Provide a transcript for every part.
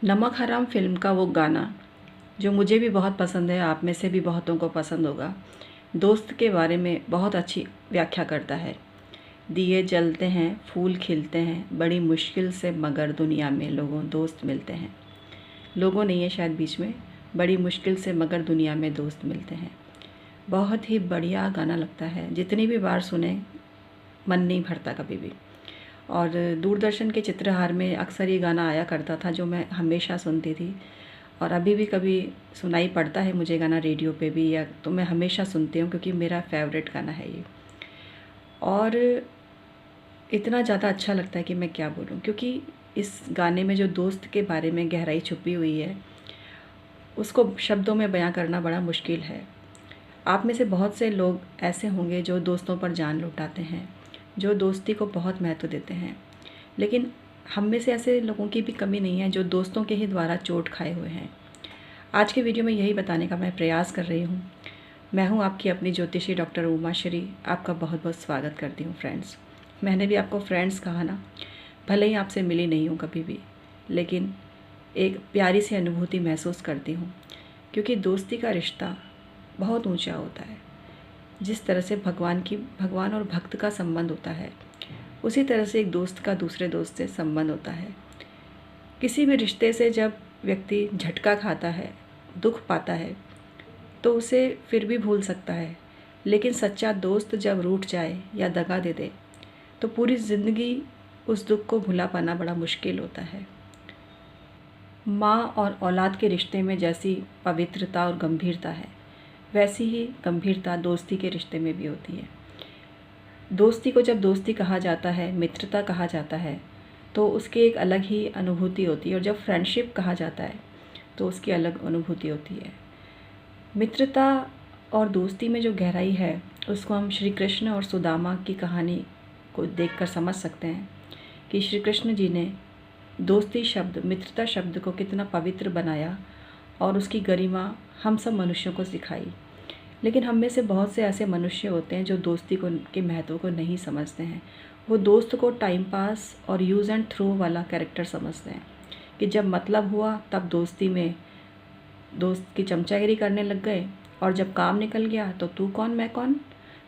नमक हराम फ़िल्म का वो गाना जो मुझे भी बहुत पसंद है, आप में से भी बहुतों को पसंद होगा, दोस्त के बारे में बहुत अच्छी व्याख्या करता है। दिए जलते हैं, फूल खिलते हैं, बड़ी मुश्किल से मगर दुनिया में लोगों दोस्त मिलते हैं। लोगों नहीं है शायद बीच में, बड़ी मुश्किल से मगर दुनिया में दोस्त मिलते हैं। बहुत ही बढ़िया गाना लगता है, जितनी भी बार सुने मन नहीं भरता कभी भी। और दूरदर्शन के चित्रहार में अक्सर ये गाना आया करता था जो मैं हमेशा सुनती थी, और अभी भी कभी सुनाई पड़ता है मुझे गाना रेडियो पे भी, या तो मैं हमेशा सुनती हूँ क्योंकि मेरा फेवरेट गाना है ये। और इतना ज़्यादा अच्छा लगता है कि मैं क्या बोलूँ, क्योंकि इस गाने में जो दोस्त के बारे में गहराई छुपी हुई है उसको शब्दों में बयां करना बड़ा मुश्किल है। आप में से बहुत से लोग ऐसे होंगे जो दोस्तों पर जान लुटाते हैं, जो दोस्ती को बहुत महत्व देते हैं, लेकिन हम में से ऐसे लोगों की भी कमी नहीं है जो दोस्तों के ही द्वारा चोट खाए हुए हैं। आज के वीडियो में यही बताने का मैं प्रयास कर रही हूँ। मैं हूँ आपकी अपनी ज्योतिषी डॉक्टर उमा श्री, आपका बहुत बहुत स्वागत करती हूँ फ्रेंड्स। मैंने भी आपको फ्रेंड्स कहा ना, भले ही आपसे मिली नहीं हूँ कभी भी, लेकिन एक प्यारी सी अनुभूति महसूस करती हूँ, क्योंकि दोस्ती का रिश्ता बहुत ऊंचा होता है। जिस तरह से भगवान और भक्त का संबंध होता है, उसी तरह से एक दोस्त का दूसरे दोस्त से संबंध होता है। किसी भी रिश्ते से जब व्यक्ति झटका खाता है, दुख पाता है, तो उसे फिर भी भूल सकता है, लेकिन सच्चा दोस्त जब रूठ जाए या दगा दे दे तो पूरी ज़िंदगी उस दुख को भुला पाना बड़ा मुश्किल होता है। माँ और औलाद के रिश्ते में जैसी पवित्रता और गंभीरता है, वैसी ही गंभीरता दोस्ती के रिश्ते में भी होती है। दोस्ती को जब दोस्ती कहा जाता है, मित्रता कहा जाता है, तो उसकी एक अलग ही अनुभूति होती है, और जब फ्रेंडशिप कहा जाता है तो उसकी अलग अनुभूति होती है। मित्रता और दोस्ती में जो गहराई है उसको हम श्री कृष्ण और सुदामा की कहानी को देखकर समझ सकते हैं कि श्री कृष्ण जी ने दोस्ती शब्द, मित्रता शब्द को कितना पवित्र बनाया और उसकी गरिमा हम सब मनुष्यों को सिखाई। लेकिन हम में से बहुत से ऐसे मनुष्य होते हैं जो दोस्ती को के महत्व को नहीं समझते हैं। वो दोस्त को टाइम पास और यूज़ एंड थ्रो वाला कैरेक्टर समझते हैं कि जब मतलब हुआ तब दोस्ती में दोस्त की चमचागिरी करने लग गए, और जब काम निकल गया तो तू कौन मैं कौन,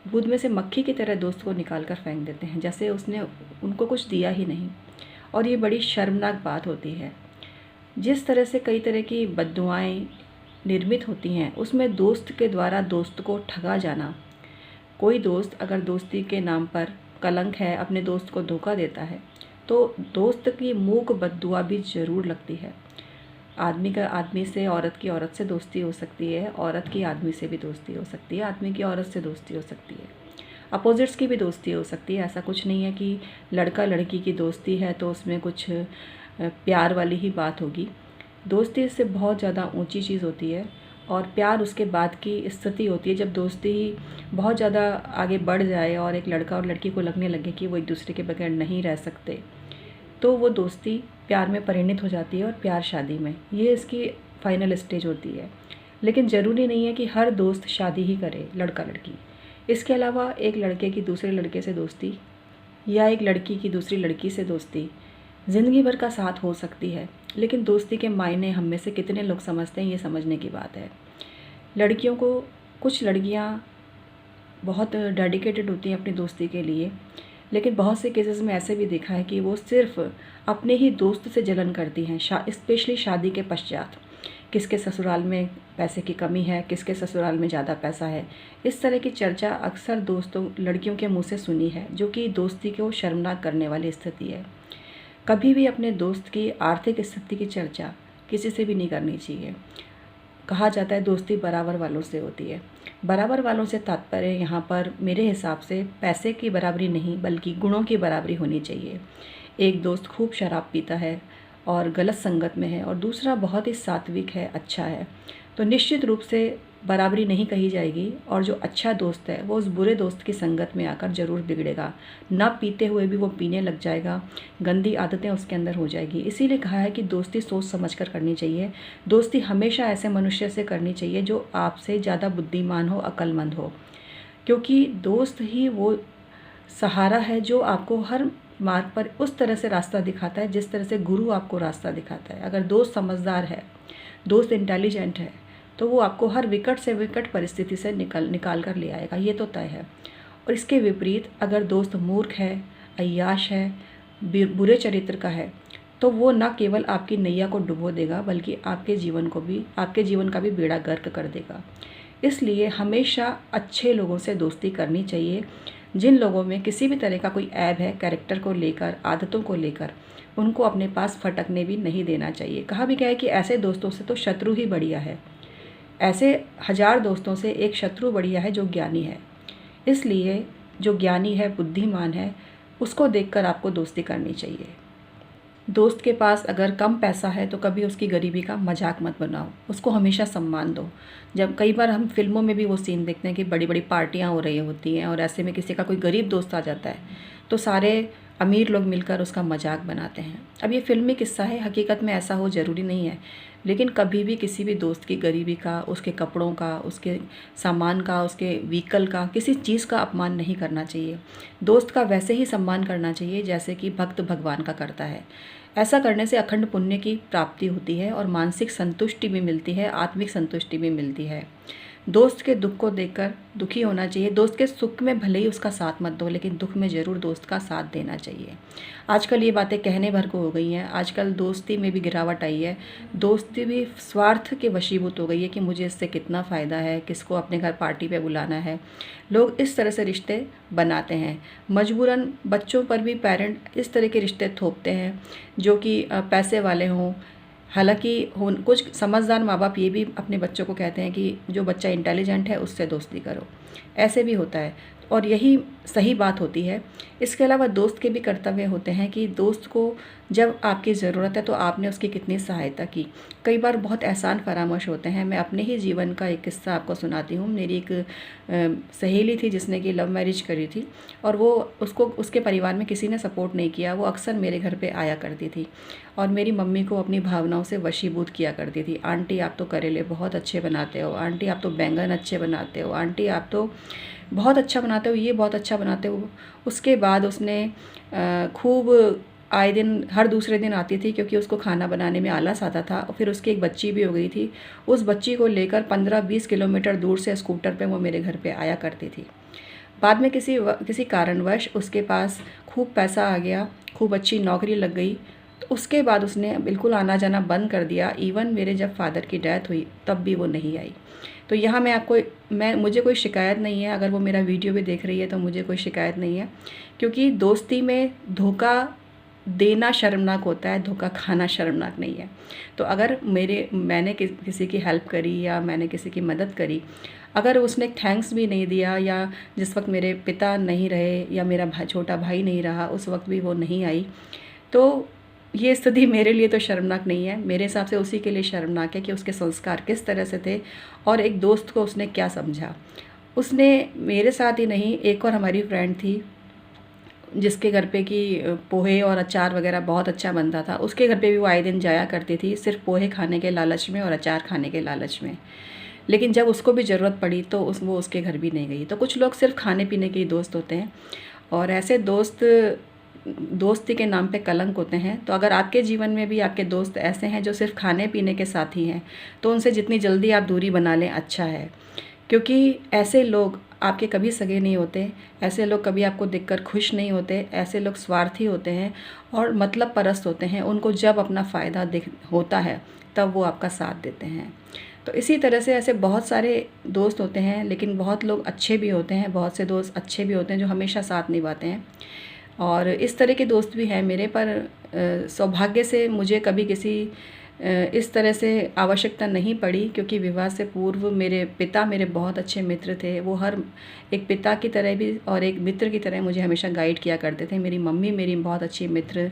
दूध में से मक्खी की तरह दोस्त को निकाल कर फेंक देते हैं, जैसे उसने उनको कुछ दिया ही नहीं। और ये बड़ी शर्मनाक बात होती है। जिस तरह से कई तरह की बद्दुआएं निर्मित होती हैं, उसमें दोस्त के द्वारा दोस्त को ठगा जाना। कोई दोस्त अगर दोस्ती के नाम पर कलंक है, अपने दोस्त को धोखा देता है, तो दोस्त की मूक बद्दुआ भी ज़रूर लगती है। आदमी का आदमी से, औरत की औरत से दोस्ती हो सकती है, औरत की आदमी से भी दोस्ती हो सकती है, आदमी की औरत से दोस्ती हो सकती है, अपोजिट्स की भी दोस्ती हो सकती है। ऐसा कुछ नहीं है कि लड़का लड़की की दोस्ती है तो उसमें कुछ प्यार वाली ही बात होगी। दोस्ती इससे बहुत ज़्यादा ऊंची चीज़ होती है, और प्यार उसके बाद की स्थिति होती है जब दोस्ती ही बहुत ज़्यादा आगे बढ़ जाए और एक लड़का और लड़की को लगने लगे कि वो एक दूसरे के बगैर नहीं रह सकते, तो वो दोस्ती प्यार में परिणित हो जाती है, और प्यार शादी में, ये इसकी फाइनल स्टेज होती है। लेकिन ज़रूरी नहीं है कि हर दोस्त शादी ही करे, लड़का लड़की। इसके अलावा एक लड़के की दूसरे लड़के से दोस्ती, या एक लड़की की दूसरी लड़की से दोस्ती ज़िंदगी भर का साथ हो सकती है। लेकिन दोस्ती के मायने हम में से कितने लोग समझते हैं, ये समझने की बात है। लड़कियों को, कुछ लड़कियां बहुत डेडिकेटेड होती हैं अपनी दोस्ती के लिए, लेकिन बहुत से केसेस में ऐसे भी देखा है कि वो सिर्फ अपने ही दोस्त से जलन करती हैं, स्पेशली शादी के पश्चात। किसके ससुराल में पैसे की कमी है, किसके ससुराल में ज़्यादा पैसा है, इस तरह की चर्चा अक्सर दोस्तों लड़कियों के मुंह से सुनी है, जो कि दोस्ती को शर्मनाक करने वाली स्थिति है। कभी भी अपने दोस्त की आर्थिक स्थिति की चर्चा किसी से भी नहीं करनी चाहिए। कहा जाता है दोस्ती बराबर वालों से होती है। बराबर वालों से तात्पर्य यहाँ पर मेरे हिसाब से पैसे की बराबरी नहीं, बल्कि गुणों की बराबरी होनी चाहिए। एक दोस्त खूब शराब पीता है और गलत संगत में है, और दूसरा बहुत ही सात्विक है, अच्छा है, तो निश्चित रूप से बराबरी नहीं कही जाएगी, और जो अच्छा दोस्त है वो उस बुरे दोस्त की संगत में आकर ज़रूर बिगड़ेगा। ना पीते हुए भी वो पीने लग जाएगा, गंदी आदतें उसके अंदर हो जाएगी। इसीलिए कहा है कि दोस्ती सोच समझ कर करनी चाहिए। दोस्ती हमेशा ऐसे मनुष्य से करनी चाहिए जो आपसे ज़्यादा बुद्धिमान हो, अक्लमंद हो, क्योंकि दोस्त ही वो सहारा है जो आपको हर मार्ग पर उस तरह से रास्ता दिखाता है जिस तरह से गुरु आपको रास्ता दिखाता है। अगर दोस्त समझदार है, दोस्त इंटेलिजेंट है, तो वो आपको हर विकट से विकट परिस्थिति से निकाल कर ले आएगा, ये तो तय है। और इसके विपरीत अगर दोस्त मूर्ख है, अय्याश है, बुरे चरित्र का है, तो वो न केवल आपकी नैया को डुबो देगा बल्कि आपके जीवन का भी बेड़ा गर्क कर देगा। इसलिए हमेशा अच्छे लोगों से दोस्ती करनी चाहिए। जिन लोगों में किसी भी तरह का कोई ऐब है कैरेक्टर को लेकर, आदतों को लेकर, उनको अपने पास फटकने भी नहीं देना चाहिए। कहा भी गया है कि ऐसे दोस्तों से तो शत्रु ही बढ़िया है। ऐसे 1000 दोस्तों से एक शत्रु बढ़िया है जो ज्ञानी है। इसलिए जो ज्ञानी है, बुद्धिमान है, उसको देखकर आपको दोस्ती करनी चाहिए। दोस्त के पास अगर कम पैसा है तो कभी उसकी गरीबी का मजाक मत बनाओ, उसको हमेशा सम्मान दो। जब कई बार हम फिल्मों में भी वो सीन देखते हैं कि बड़ी बड़ी पार्टियाँ हो रही होती हैं और ऐसे में किसी का कोई गरीब दोस्त आ जाता है तो सारे अमीर लोग मिलकर उसका मजाक बनाते हैं। अब ये फिल्मी किस्सा है, हकीकत में ऐसा हो ज़रूरी नहीं है, लेकिन कभी भी किसी भी दोस्त की गरीबी का, उसके कपड़ों का, उसके सामान का, उसके व्हीकल का, किसी चीज़ का अपमान नहीं करना चाहिए। दोस्त का वैसे ही सम्मान करना चाहिए जैसे कि भक्त भगवान का करता है। ऐसा करने से अखंड पुण्य की प्राप्ति होती है और मानसिक संतुष्टि भी मिलती है, आत्मिक संतुष्टि भी मिलती है। दोस्त के दुख को देखकर दुखी होना चाहिए। दोस्त के सुख में भले ही उसका साथ मत दो, लेकिन दुख में ज़रूर दोस्त का साथ देना चाहिए। आजकल ये बातें कहने भर को हो गई हैं। आजकल दोस्ती में भी गिरावट आई है। दोस्ती भी स्वार्थ के वशीभूत हो गई है कि मुझे इससे कितना फ़ायदा है, किसको अपने घर पार्टी पे बुलाना है। लोग इस तरह से रिश्ते बनाते हैं। मजबूरन बच्चों पर भी पेरेंट इस तरह के रिश्ते थोपते हैं जो कि पैसे वाले हों। हालांकि कुछ समझदार माँ बाप ये भी अपने बच्चों को कहते हैं कि जो बच्चा इंटेलिजेंट है उससे दोस्ती करो, ऐसे भी होता है और यही सही बात होती है। इसके अलावा दोस्त के भी कर्तव्य होते हैं कि दोस्त को जब आपकी ज़रूरत है तो आपने उसकी कितनी सहायता की। कई बार बहुत एहसान फरामोश होते हैं। मैं अपने ही जीवन का एक किस्सा आपको सुनाती हूँ। मेरी एक सहेली थी जिसने कि लव मैरिज करी थी और वो उसके परिवार में किसी ने सपोर्ट नहीं किया। वो अक्सर मेरे घर पे आया करती थी और मेरी मम्मी को अपनी भावनाओं से वशीभूत किया करती थी। आंटी आप तो करेले बहुत अच्छे बनाते हो, आंटी आप तो बैंगन अच्छे बनाते हो, आंटी आप तो बहुत अच्छा बनाते हो, ये बहुत अच्छा बनाते हो। उसके बाद उसने खूब आए दिन, हर दूसरे दिन आती थी क्योंकि उसको खाना बनाने में आलस आता था। फिर उसकी एक बच्ची भी हो गई थी। उस बच्ची को लेकर 15-20 किलोमीटर दूर से स्कूटर पे वो मेरे घर पे आया करती थी। बाद में किसी कारणवश उसके पास खूब पैसा आ गया, खूब अच्छी नौकरी लग गई, तो उसके बाद उसने बिल्कुल आना जाना बंद कर दिया। इवन मेरे जब फादर की डेथ हुई तब भी वो नहीं आई। तो यहाँ मुझे कोई शिकायत नहीं है। अगर वो मेरा वीडियो भी देख रही है तो मुझे कोई शिकायत नहीं है, क्योंकि दोस्ती में धोखा देना शर्मनाक होता है, धोखा खाना शर्मनाक नहीं है। तो अगर मैंने किसी की हेल्प करी या मैंने किसी की मदद करी, अगर उसने थैंक्स भी नहीं दिया या जिस वक्त मेरे पिता नहीं रहे या मेरा छोटा भाई नहीं रहा उस वक्त भी वो नहीं आई, तो ये स्थिति मेरे लिए तो शर्मनाक नहीं है। मेरे हिसाब से उसी के लिए शर्मनाक है कि उसके संस्कार किस तरह से थे और एक दोस्त को उसने क्या समझा। उसने मेरे साथ ही नहीं, एक और हमारी फ्रेंड थी जिसके घर पे कि पोहे और अचार वगैरह बहुत अच्छा बनता था, उसके घर पे भी वो आए दिन जाया करती थी, सिर्फ पोहे खाने के लालच में और अचार खाने के लालच में। लेकिन जब उसको भी ज़रूरत पड़ी तो वो उसके घर भी नहीं गई। तो कुछ लोग सिर्फ खाने पीने के ही दोस्त होते हैं और ऐसे दोस्ती के नाम पे कलंक होते हैं। तो अगर आपके जीवन में भी आपके दोस्त ऐसे हैं जो सिर्फ खाने पीने के साथी हैं, तो उनसे जितनी जल्दी आप दूरी बना लें अच्छा है, क्योंकि ऐसे लोग आपके कभी सगे नहीं होते। ऐसे लोग कभी आपको देखकर खुश नहीं होते। ऐसे लोग स्वार्थी होते हैं और मतलब परस्त होते हैं। उनको जब अपना फ़ायदा होता है तब वो आपका साथ देते हैं। तो इसी तरह से ऐसे बहुत सारे दोस्त होते हैं, लेकिन बहुत लोग अच्छे भी होते हैं, बहुत से दोस्त अच्छे भी होते हैं जो हमेशा साथ निभाते हैं। और इस तरह के दोस्त भी हैं मेरे, पर सौभाग्य से मुझे कभी किसी इस तरह से आवश्यकता नहीं पड़ी, क्योंकि विवाह से पूर्व मेरे पिता मेरे बहुत अच्छे मित्र थे। वो हर एक पिता की तरह भी और एक मित्र की तरह मुझे हमेशा गाइड किया करते थे। मेरी मम्मी मेरी बहुत अच्छी मित्र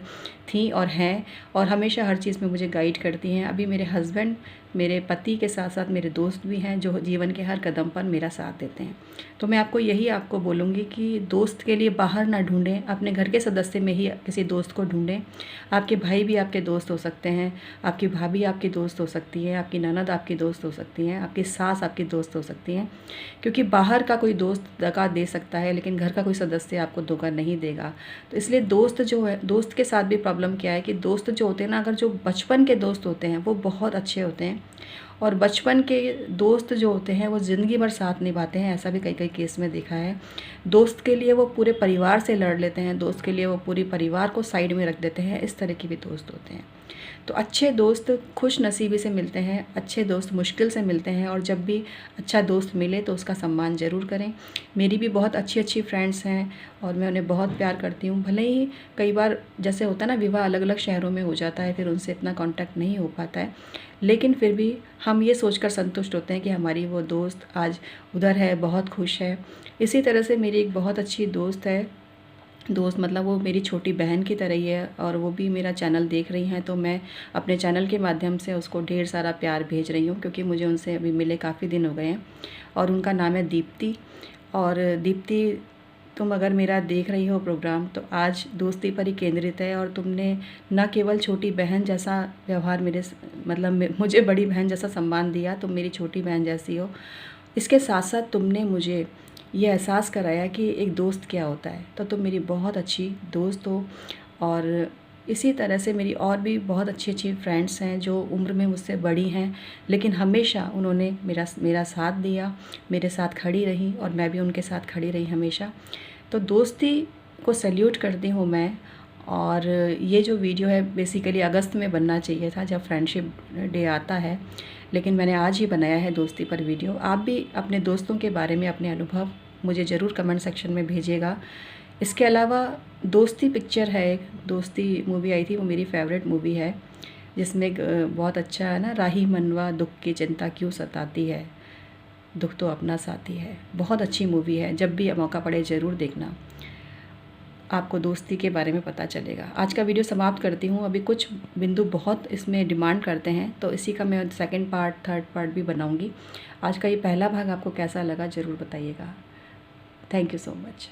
थी और हैं, और हमेशा हर चीज़ में मुझे गाइड करती हैं। अभी मेरे हस्बैंड मेरे पति के साथ साथ मेरे दोस्त भी हैं जो जीवन के हर कदम पर मेरा साथ देते हैं। तो मैं आपको बोलूँगी कि दोस्त के लिए बाहर ना ढूंढें, अपने घर के सदस्य में ही किसी दोस्त को ढूंढें। आपके भाई भी आपके दोस्त हो सकते हैं, आपकी भाभी आपकी दोस्त हो सकती है, आपकी ननद आपकी दोस्त हो सकती हैं, आपकी सास आपकी दोस्त हो सकती हैं, क्योंकि बाहर का कोई दोस्त धोखा दे सकता है लेकिन घर का कोई सदस्य आपको धोखा नहीं देगा। तो इसलिए दोस्त जो है, दोस्त के साथ भी प्रॉब्लम क्या है कि दोस्त जो होते हैं ना, अगर जो बचपन के दोस्त होते हैं वो बहुत अच्छे होते हैं, और बचपन के दोस्त जो होते हैं वो ज़िंदगी भर साथ निभाते हैं। ऐसा भी कई कई केस में देखा है। दोस्त के लिए वो पूरे परिवार से लड़ लेते हैं, दोस्त के लिए वो पूरी परिवार को साइड में रख देते हैं, इस तरह के भी दोस्त होते हैं। तो अच्छे दोस्त खुश नसीबी से मिलते हैं, अच्छे दोस्त मुश्किल से मिलते हैं, और जब भी अच्छा दोस्त मिले तो उसका सम्मान ज़रूर करें। मेरी भी बहुत अच्छी अच्छी फ्रेंड्स हैं और मैं उन्हें बहुत प्यार करती हूँ। भले ही कई बार जैसे होता है ना, विवाह अलग अलग शहरों में हो जाता है, फिर उनसे इतना कांटेक्ट नहीं हो पाता है, लेकिन फिर भी हम ये सोचकर संतुष्ट होते हैं कि हमारी वो दोस्त आज उधर है, बहुत खुश है। इसी तरह से मेरी एक बहुत अच्छी दोस्त है, दोस्त मतलब वो मेरी छोटी बहन की तरह ही है, और वो भी मेरा चैनल देख रही हैं, तो मैं अपने चैनल के माध्यम से उसको ढेर सारा प्यार भेज रही हूँ, क्योंकि मुझे उनसे अभी मिले काफ़ी दिन हो गए हैं। और उनका नाम है दीप्ति। और दीप्ति, तुम अगर मेरा देख रही हो प्रोग्राम तो आज दोस्ती पर ही केंद्रित है, और तुमने न केवल छोटी बहन जैसा व्यवहार मुझे बड़ी बहन जैसा सम्मान दिया, तुम मेरी छोटी बहन जैसी हो। इसके साथ साथ तुमने मुझे ये एहसास कराया कि एक दोस्त क्या होता है, तो तुम मेरी बहुत अच्छी दोस्त हो। और इसी तरह से मेरी और भी बहुत अच्छी अच्छी फ्रेंड्स हैं जो उम्र में मुझसे बड़ी हैं, लेकिन हमेशा उन्होंने मेरा साथ दिया, मेरे साथ खड़ी रही, और मैं भी उनके साथ खड़ी रही हमेशा। तो दोस्ती को सैल्यूट करती हूँ मैं। और ये जो वीडियो है बेसिकली अगस्त में बनना चाहिए था, जब फ्रेंडशिप डे आता है, लेकिन मैंने आज ही बनाया है दोस्ती पर वीडियो। आप भी अपने दोस्तों के बारे में अपने अनुभव मुझे ज़रूर कमेंट सेक्शन में भेजिएगा। इसके अलावा दोस्ती पिक्चर है, एक दोस्ती मूवी आई थी, वो मेरी फेवरेट मूवी है, जिसमें बहुत अच्छा है ना, राही मनवा दुख की चिंता क्यों सताती है, दुख तो अपना साथी है। बहुत अच्छी मूवी है, जब भी मौका पड़े ज़रूर देखना, आपको दोस्ती के बारे में पता चलेगा। आज का वीडियो समाप्त करती हूँ। अभी कुछ बिंदु बहुत इसमें डिमांड करते हैं, तो इसी का मैं सेकंड पार्ट, थर्ड पार्ट भी बनाऊँगी। आज का ये पहला भाग आपको कैसा लगा ज़रूर बताइएगा। Thank you so much.